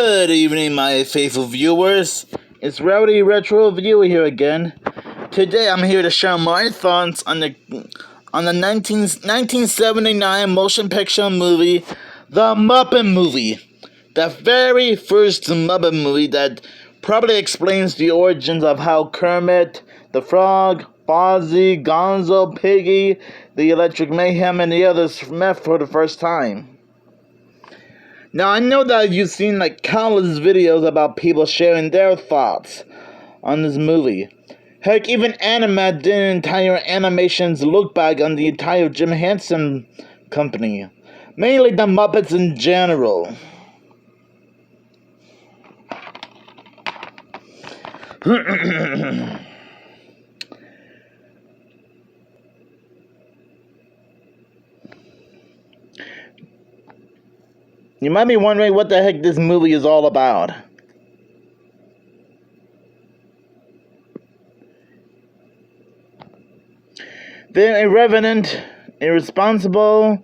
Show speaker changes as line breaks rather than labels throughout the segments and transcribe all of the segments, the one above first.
Good evening, my faithful viewers. It's Rowdy Retro Viewer here again. Today I'm here to share my thoughts on the 1979 motion picture movie, The Muppet Movie. The very first Muppet movie that probably explains the origins of how Kermit, the Frog, Fozzie, Gonzo, Piggy, the Electric Mayhem, and the others met for the first time. Now, I know that you've seen countless videos about people sharing their thoughts on this movie. Heck, even Animat did an entire Animation's Lookback on the entire Jim Henson company. Mainly the Muppets in general. You might be wondering what the heck this movie is all about. They're irreverent, irresponsible,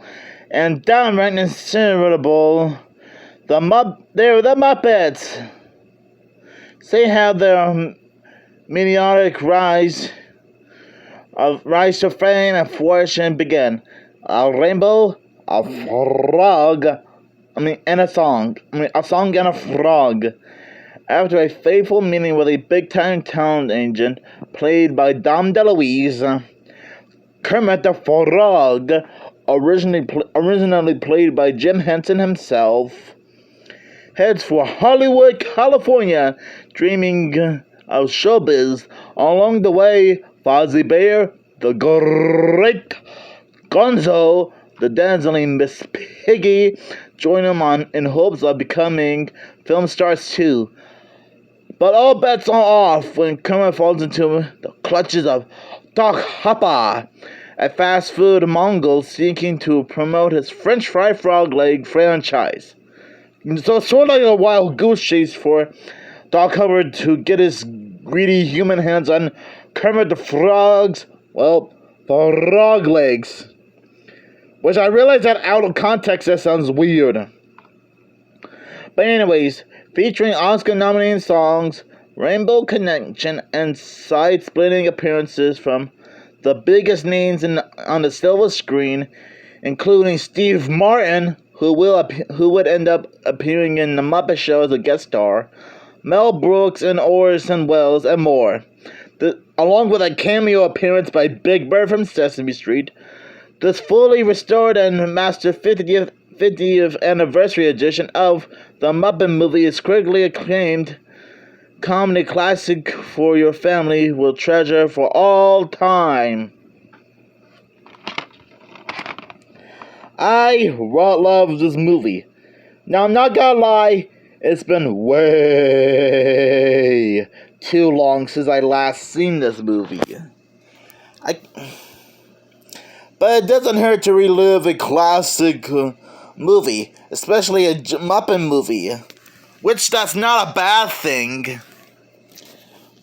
and downright insufferable. They're the Muppets. Say how their meteoric rise to fame and fortune began. A rainbow, a frog. And a song. A song and a frog. After a faithful meeting with a big-time talent agent, played by Dom DeLuise, Kermit the Frog, originally played by Jim Henson himself, heads for Hollywood, California, dreaming of showbiz. Along the way, Fozzie Bear, the great Gonzo, the dazzling Miss Piggy join him in hopes of becoming film stars too. But all bets are off when Kermit falls into the clutches of Doc Hopper, a fast food Mongol seeking to promote his French fry frog leg franchise. So sort of like a wild goose chase for Doc Hopper to get his greedy human hands on Kermit the Frog's, frog legs. Which I realize that out of context that sounds weird. But anyways, featuring Oscar-nominated songs, Rainbow Connection, and side-splitting appearances from the biggest names on the silver screen, including Steve Martin, who would end up appearing in The Muppet Show as a guest star, Mel Brooks and Orson Welles, and more. Along with a cameo appearance by Big Bird from Sesame Street, this fully restored and mastered 50th anniversary edition of The Muppet Movie is critically acclaimed comedy classic for your family will treasure for all time. I love this movie. Now, I'm not gonna lie, it's been way too long since I last seen this movie. But it doesn't hurt to relive a classic movie, especially a Muppet movie, which that's not a bad thing.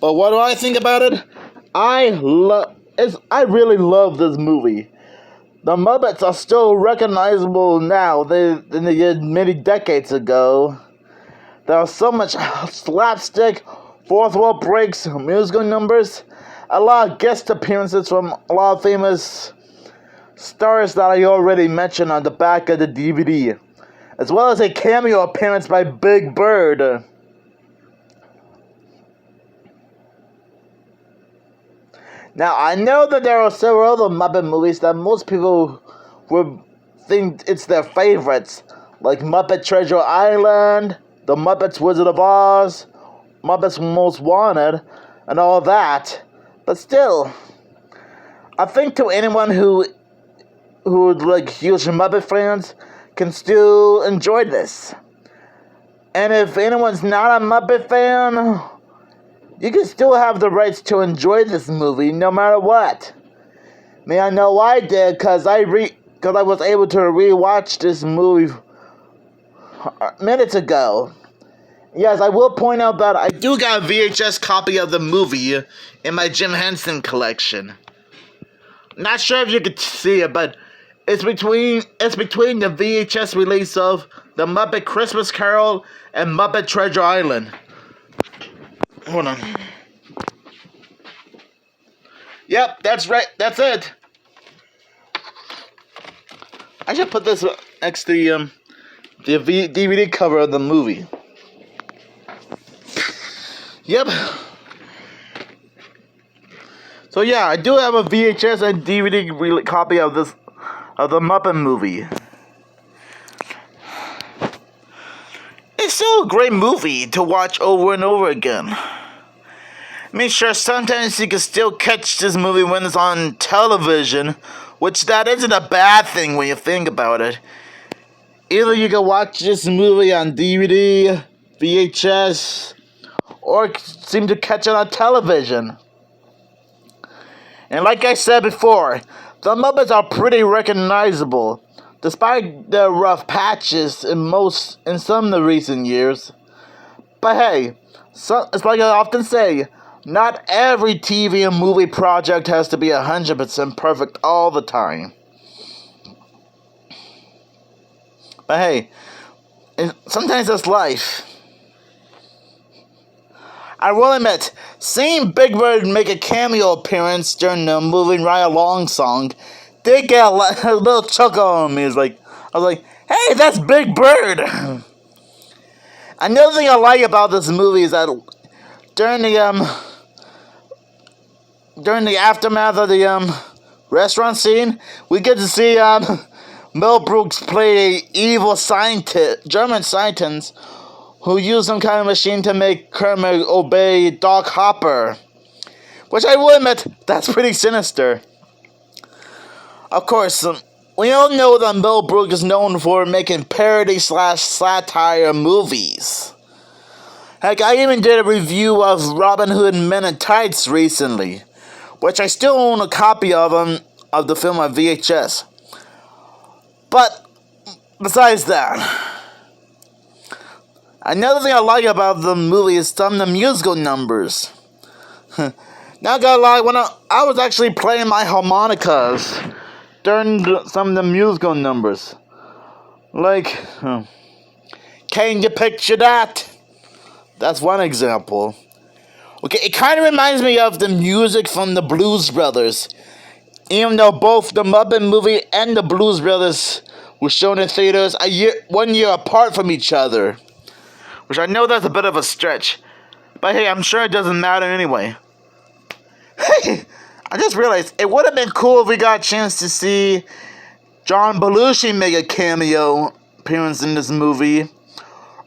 But what do I think about it? I really love this movie. The Muppets are still recognizable now than they did many decades ago. There are so much slapstick, fourth wall breaks, musical numbers, a lot of guest appearances from a lot of famous stars that I already mentioned on the back of the DVD, as well as a cameo appearance by Big Bird. Now, I know that there are several other Muppet movies that most people would think it's their favorites, like Muppet Treasure Island, The Muppets Wizard of Oz, Muppets Most Wanted, and all that. But still, I think to anyone who huge Muppet fans can still enjoy this. And if anyone's not a Muppet fan, you can still have the rights to enjoy this movie no matter what. I know I did because I was able to rewatch this movie minutes ago. Yes, I will point out that I do got a VHS copy of the movie in my Jim Henson collection. Not sure if you could see it, but it's between the VHS release of The Muppet Christmas Carol, and Muppet Treasure Island. Hold on. Yep, that's right. That's it. I should put this next to the DVD cover of the movie. Yep. So yeah, I do have a VHS and DVD copy of the Muppet movie. It's still a great movie to watch over and over again. I mean, sure, sometimes you can still catch this movie when it's on television, which that isn't a bad thing when you think about it. Either you can watch this movie on DVD, VHS, or seem to catch it on television. And like I said before, the Muppets are pretty recognizable, despite their rough patches in some of the recent years. But hey, it's like I often say, not every TV and movie project has to be 100% perfect all the time. But hey, sometimes that's life. I will admit, seeing Big Bird make a cameo appearance during the Moving Right Along song did get a little chuckle on me. I was like, hey, that's Big Bird! Another thing I like about this movie is that during the aftermath of the restaurant scene, we get to see Mel Brooks play a evil German scientist who used some kind of machine to make Kermit obey Doc Hopper. Which I will admit, that's pretty sinister. Of course, we all know that Mel Brooks is known for making parody/satire movies. Heck, I even did a review of Robin Hood Men in Tights recently, which I still own a copy of the film on VHS. But, besides that, another thing I like about the movie is some of the musical numbers. Not gonna lie, when I was actually playing my harmonicas during some of the musical numbers. Like, can you picture that? That's one example. Okay, it kind of reminds me of the music from the Blues Brothers. Even though both the Muppet movie and the Blues Brothers were shown in theaters 1 year apart from each other. Which I know that's a bit of a stretch. But hey, I'm sure it doesn't matter anyway. Hey, I just realized it would have been cool if we got a chance to see John Belushi make a cameo appearance in this movie.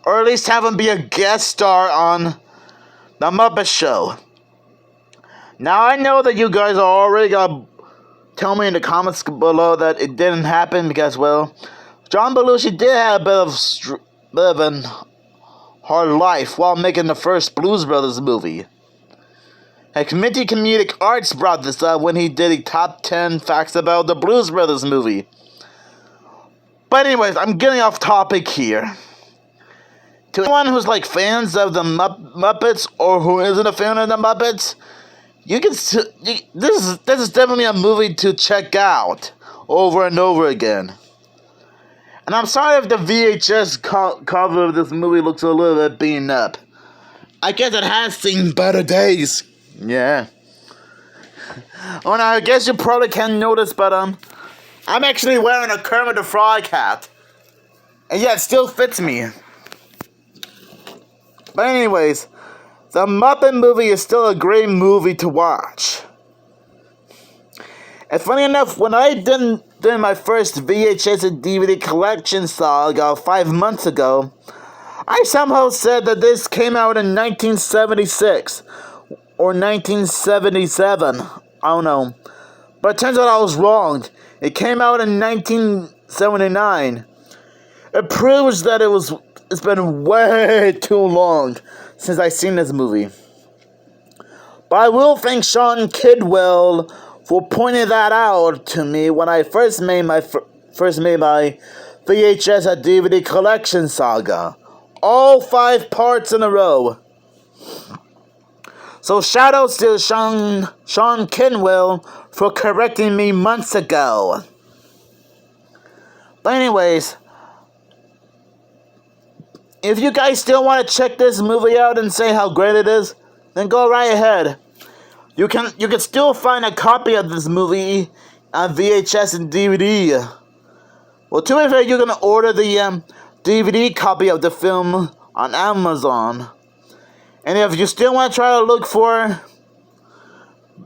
Or at least have him be a guest star on The Muppet Show. Now I know that you guys are already gonna tell me in the comments below that it didn't happen because, well, John Belushi did have a bit of an hard life while making the first Blues Brothers movie. Heck, Minty Comedic Arts brought this up when he did a top 10 facts about the Blues Brothers movie. But anyways, I'm getting off topic here. To anyone who's like fans of the Muppets or who isn't a fan of the Muppets, this is definitely a movie to check out over and over again. And I'm sorry if the VHS cover of this movie looks a little bit beaten up. I guess it has seen better days. Yeah. Oh, now I guess you probably can't notice, but I'm actually wearing a Kermit the Frog hat. And yeah, it still fits me. But anyways, the Muppet movie is still a great movie to watch. And funny enough, when I did my first VHS and DVD collection saga 5 months ago, I somehow said that this came out in 1976 or 1977. I don't know. But it turns out I was wrong. It came out in 1979. It proves that it's been way too long since I've seen this movie. But I will thank Sean Kidwell for pointing that out to me when I first made my VHS and DVD collection saga. All 5 parts in a row. So shoutouts to Sean Kidwell for correcting me months ago. But anyways, if you guys still want to check this movie out and say how great it is, then go right ahead. You can still find a copy of this movie on VHS and DVD. Well, to be fair, you can order the DVD copy of the film on Amazon. And if you still want to try to look for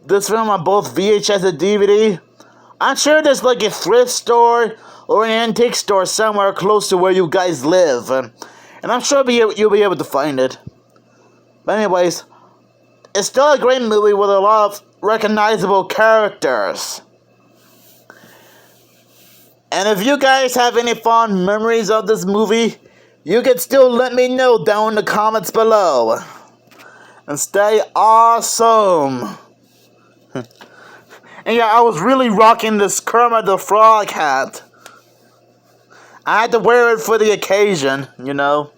this film on both VHS and DVD, I'm sure there's like a thrift store or an antique store somewhere close to where you guys live. And I'm sure you'll be able to find it. But anyways, it's still a great movie with a lot of recognizable characters. And if you guys have any fond memories of this movie, you can still let me know down in the comments below. And stay awesome. And yeah, I was really rocking this Kermit the Frog hat. I had to wear it for the occasion, you know.